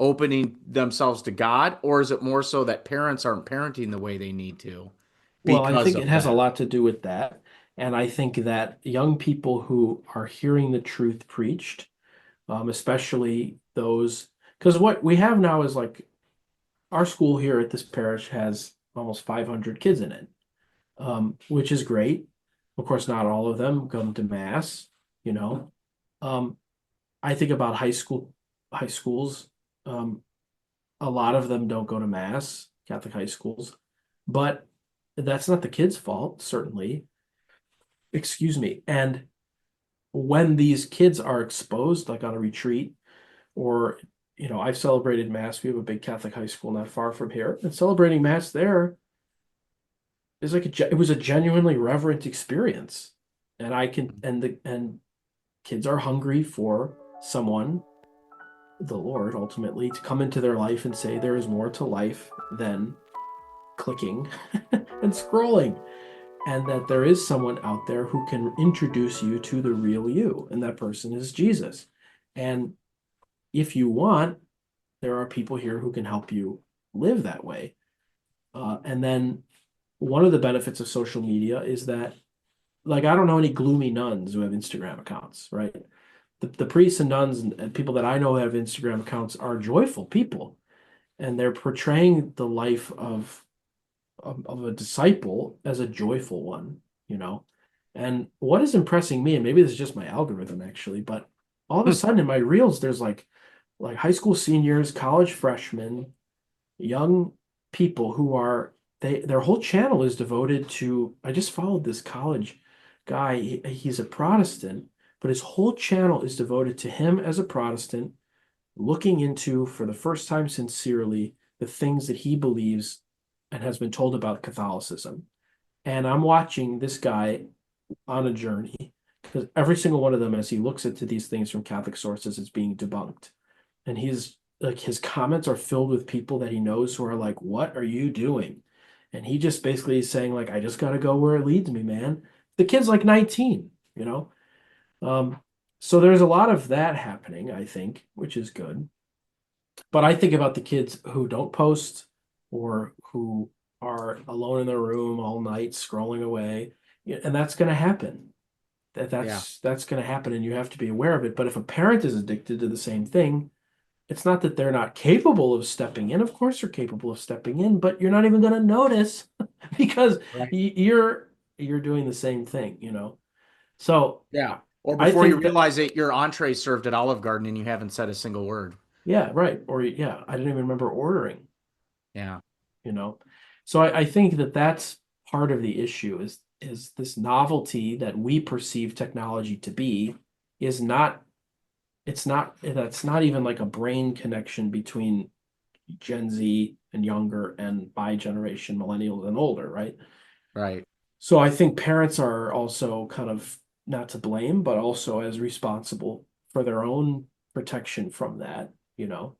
Speaker 1: opening themselves to God, or is it more so that parents aren't parenting the way they need to
Speaker 2: Well, I
Speaker 1: because
Speaker 2: think it
Speaker 1: of
Speaker 2: has a
Speaker 1: that?
Speaker 2: lot to do with that. And I think that young people who are hearing the truth preached, especially those, because what we have now is like our school here at this parish has almost 500 kids in it, which is great. Of course, not all of them come to mass, you know. Um, I think about high schools. Um, a lot of them don't go to mass, Catholic high schools, but that's not the kids' fault, certainly. Excuse me. And when these kids are exposed, like on a retreat, or, I've celebrated Mass. We have a big Catholic high school not far from here, and celebrating Mass there is like it was a genuinely reverent experience. And and kids are hungry for someone, the Lord, ultimately, to come into their life and say there is more to life than clicking and scrolling. And that there is someone out there who can introduce you to the real you, and that person is Jesus. And if you want, there are people here who can help you live that way. And then one of the benefits of social media is that, like, I don't know any gloomy nuns who have Instagram accounts, right? The priests and nuns and people that I know who have Instagram accounts are joyful people, and they're portraying the life of a disciple as a joyful one, you know. And what is impressing me, and maybe this is just my algorithm actually, but all of a sudden in my reels, there's like high school seniors, college freshmen, young people who are their whole channel is devoted to. I just followed this college guy. He's a Protestant, but his whole channel is devoted to him as a Protestant, looking into for the first time sincerely the things that he believes and has been told about Catholicism. And I'm watching this guy on a journey because every single one of them, as he looks into these things from Catholic sources, is being debunked. And he's like, his comments are filled with people that he knows who are like, "What are you doing?" And he just basically is saying, like, "I just got to go where it leads me, man." The kid's like 19, you know? Um, so there's a lot of that happening, I think, which is good. But I think about the kids who don't post or who are alone in their room all night scrolling away, and that's going to happen. That
Speaker 1: Yeah.
Speaker 2: that's going to happen, and you have to be aware of it. But if a parent is addicted to the same thing, it's not that they're not capable of stepping in. Of course, they're capable of stepping in, but you're not even going to notice because
Speaker 1: Right.
Speaker 2: you're. you're doing the same thing, you know? So
Speaker 1: Yeah. Or
Speaker 2: I
Speaker 1: before you
Speaker 2: think that,
Speaker 1: realize it, your entree served at Olive Garden and you haven't said a single word.
Speaker 2: yeah, right. Or yeah, I didn't even remember ordering,
Speaker 1: Yeah.
Speaker 2: you know? So I think that that's part of the issue is this novelty that we perceive technology to be is not, that's not even like a brain connection between Gen Z and younger and my generation, millennials and older, right?
Speaker 1: Right.
Speaker 2: So I think parents are also kind of not to blame, but also as responsible for their own protection from that, you know.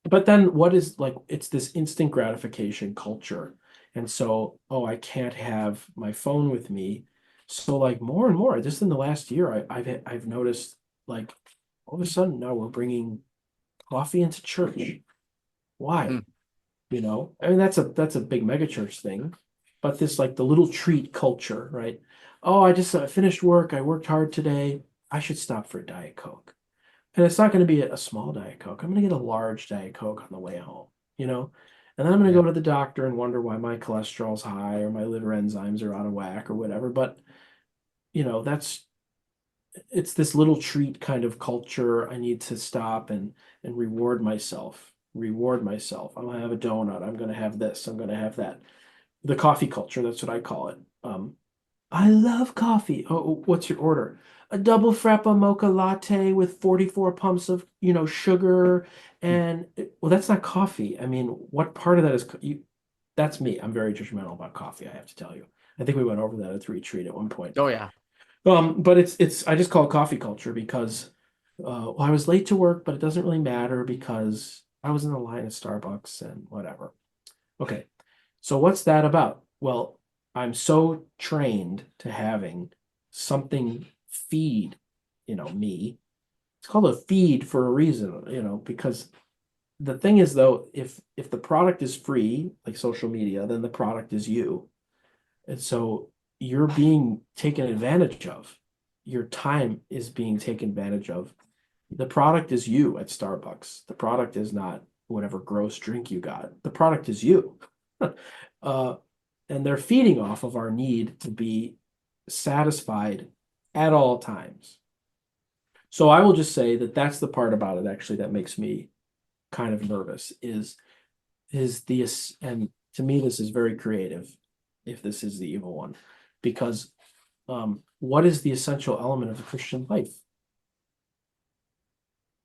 Speaker 2: But then what is like it's this instant gratification culture. And so, oh, I can't have my phone with me. So like more and more, just in the last year, I've noticed like all of a sudden now we're bringing coffee into church. Why?
Speaker 1: Hmm.
Speaker 2: You know, I mean that's a big megachurch thing, but this like the little treat culture, right? Oh, I just finished work. I worked hard today. I should stop for a Diet Coke. And it's not going to be a small Diet Coke. I'm going to get a large Diet Coke on the way home, you know? And then I'm going to
Speaker 1: Yeah.
Speaker 2: go to the doctor and wonder why my cholesterol's high or my liver enzymes are out of whack or whatever. But, you know, it's this little treat kind of culture. I need to stop and reward myself. Reward myself. I'm gonna have a donut. I'm gonna have this. I'm gonna have that. The coffee culture, that's what I call it. I love coffee. Oh, what's your order? A double frappa mocha latte with 44 pumps of, sugar. And well, that's not coffee. I mean, what part of that is you? That's me. I'm very judgmental about coffee, I have to tell you. I think we went over that at the retreat at one point.
Speaker 1: Oh, yeah.
Speaker 2: But it's I just call it coffee culture because well, I was late to work, but it doesn't really matter because I was in the line at Starbucks and whatever. Okay. So what's that about? Well, I'm so trained to having something feed, me. It's called a feed for a reason, because the thing is though, if the product is free, like social media, then the product is you. And so you're being taken advantage of. Your time is being taken advantage of. The product is you at Starbucks. The product is not whatever gross drink you got. The product is you. uh, and they're feeding off of our need to be satisfied at all times. So I will just say that that's the part about it actually that makes me kind of nervous is the and to me this is very creative if this is the evil one because what is the essential element of the Christian life?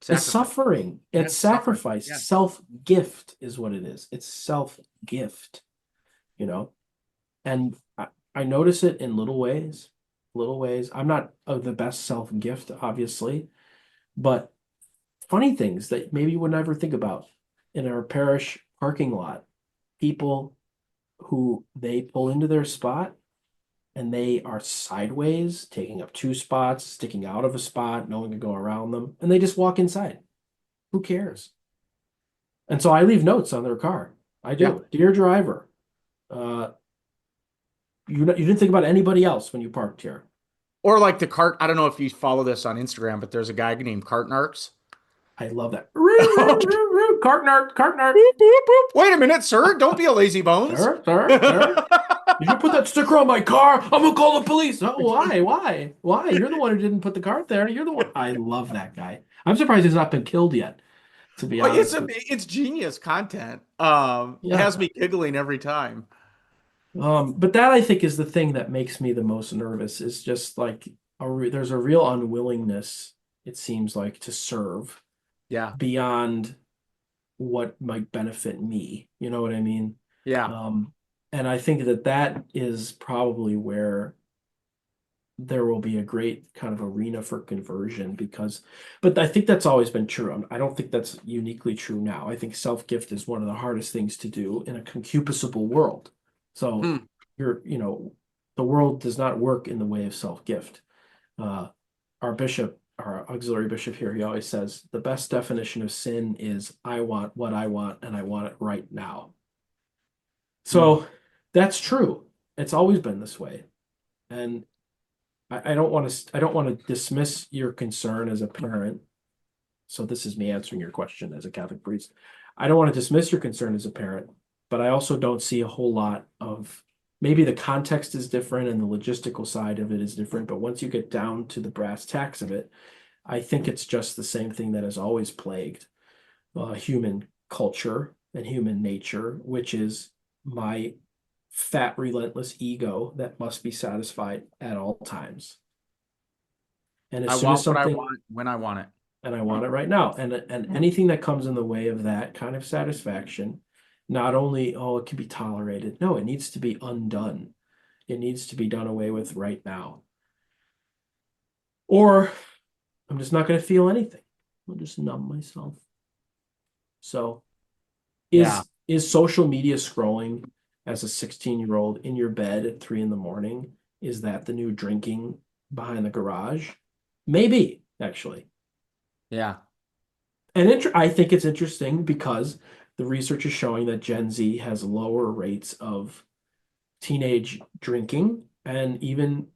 Speaker 2: It's
Speaker 1: Sacrifice.
Speaker 2: suffering.
Speaker 1: Yeah.
Speaker 2: It's
Speaker 1: Suffering.
Speaker 2: sacrifice.
Speaker 1: Yeah.
Speaker 2: Self-gift is what it is. It's self-gift, you know? And I notice it in little ways. Little ways. I'm not the best self-gift, obviously, but funny things that maybe you would never think about. In our parish parking lot, people who they pull into their spot and they are sideways, taking up two spots, sticking out of a spot, no one can go around them, and they just walk inside. Who cares? And so I leave notes on their car. I
Speaker 1: Yeah.
Speaker 2: do. Dear driver, uh, you didn't think about anybody else when you parked here.
Speaker 1: Or like the cart. I don't know if you follow this on Instagram, but there's a guy named Cartnarks.
Speaker 2: I love that.
Speaker 1: Boop,
Speaker 2: Cartnart, Cartnart.
Speaker 1: boop, boop. Wait a minute, sir. Don't be a lazy bones.
Speaker 2: Sir. Did you put that sticker on my car? I'm gonna call the police. Oh, why? Why? You're the one who didn't put the cart there. You're the one. I love that guy. I'm surprised he's not been killed yet, to be
Speaker 1: Well,
Speaker 2: honest.
Speaker 1: it's genius content. It has
Speaker 2: Yeah.
Speaker 1: me giggling every time.
Speaker 2: But that I think is the thing that makes me the most nervous is just like there's a real unwillingness, it seems like, to serve
Speaker 1: Yeah.
Speaker 2: beyond what might benefit me. You know what I mean?
Speaker 1: Yeah.
Speaker 2: Um, and I think that that is probably where there will be a great kind of arena for conversion but I think that's always been true. I don't think that's uniquely true now. I think self-gift is one of the hardest things to do in a concupiscible world. So
Speaker 1: Hmm.
Speaker 2: the world does not work in the way of self-gift. Uh, our auxiliary bishop here, he always says the best definition of sin is I want what I want and I want it right now.
Speaker 1: Hmm.
Speaker 2: So that's true. It's always been this way. And I don't want to dismiss your concern as a parent. So this is me answering your question as a Catholic priest. I don't want to dismiss your concern as a parent, but I also don't see a whole lot of maybe the context is different and the logistical side of it is different, but once you get down to the brass tacks of it, I think it's just the same thing that has always plagued human culture and human nature, which is my fat, relentless ego that must be satisfied at all times. And as
Speaker 1: I
Speaker 2: soon as
Speaker 1: want what I
Speaker 2: something,
Speaker 1: want when I want it.
Speaker 2: and I want it right now, and anything that comes in the way of that kind of satisfaction, not only, oh, it can be tolerated, no, it needs to be undone. It needs to be done away with right now. Or I'm just not going to feel anything. I'll just numb myself. So
Speaker 1: Yeah.
Speaker 2: is social media scrolling as a 16-year-old in your bed at 3 a.m, is that the new drinking behind the garage? Maybe, actually.
Speaker 1: Yeah.
Speaker 2: And I think it's interesting because the research is showing that Gen Z has lower rates of teenage drinking and even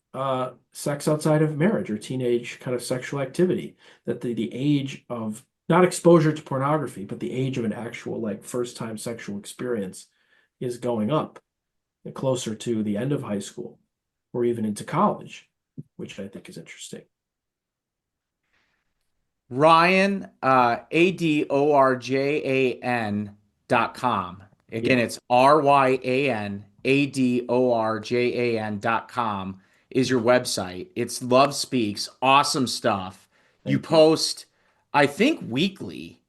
Speaker 2: sex outside of marriage or teenage kind of sexual activity. That the age of not exposure to pornography, but the age of an actual like first time sexual experience is going up closer to the end of high school or even into college, which I think is interesting.
Speaker 1: Ryan, ADORJAN.com. Again,
Speaker 2: Yeah,
Speaker 1: it's RYANADORJAN.com is your website. It's Love Speaks, awesome stuff. You
Speaker 2: thank you.
Speaker 1: post, I think, weekly.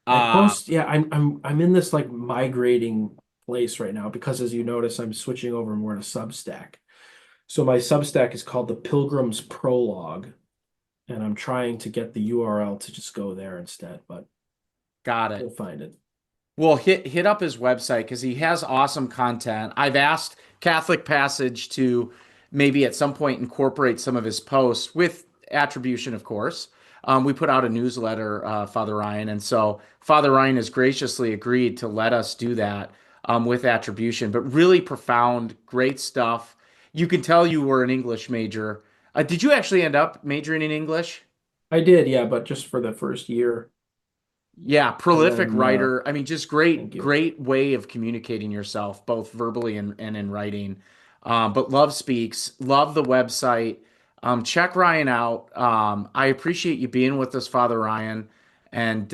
Speaker 2: I
Speaker 1: Uh,
Speaker 2: post, yeah, I'm in this like migrating place right now because as you notice, I'm switching over more to Substack. So my Substack is called the Pilgrim's Prologue, and I'm trying to get the URL to just go there instead, but
Speaker 1: got
Speaker 2: we'll
Speaker 1: it.
Speaker 2: find it.
Speaker 1: Well, hit up his website because he has awesome content. I've asked Catholic Passage to maybe at some point incorporate some of his posts with attribution, of course. We put out a newsletter, Father Ryan, and so Father Ryan has graciously agreed to let us do that with attribution. But really profound, great stuff. You can tell you were an English major. Did you actually end up majoring in English?
Speaker 2: I did, yeah, but just for the first year,
Speaker 1: Yeah,
Speaker 2: and
Speaker 1: prolific
Speaker 2: then
Speaker 1: writer. I mean, just
Speaker 2: thank
Speaker 1: great,
Speaker 2: you.
Speaker 1: great way of communicating yourself, both verbally and in writing. But love speaks, love the website. Check Ryan out. I appreciate you being with us, Father Ryan, and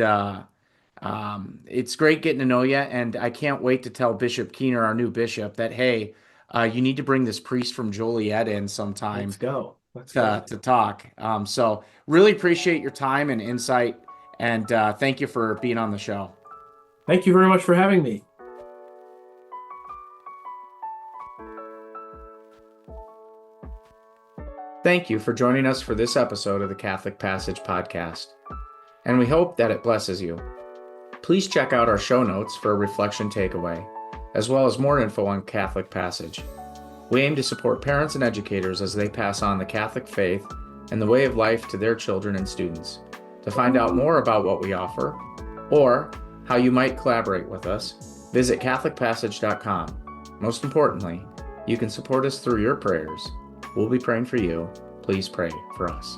Speaker 1: it's great getting to know you. And I can't wait to tell Bishop Keener, our new bishop, that hey, you need to bring this priest from Joliet in sometime
Speaker 2: Let's go. Let's
Speaker 1: to
Speaker 2: go.
Speaker 1: to talk. So really appreciate your time and insight, and thank you for being on the show.
Speaker 2: Thank you very much for having me.
Speaker 1: Thank you for joining us for this episode of the Catholic Passage podcast, and we hope that it blesses you. Please check out our show notes for a reflection takeaway, as well as more info on Catholic Passage. We aim to support parents and educators as they pass on the Catholic faith and the way of life to their children and students. To find out more about what we offer, or how you might collaborate with us, visit CatholicPassage.com. Most importantly, you can support us through your prayers. We'll be praying for you. Please pray for us.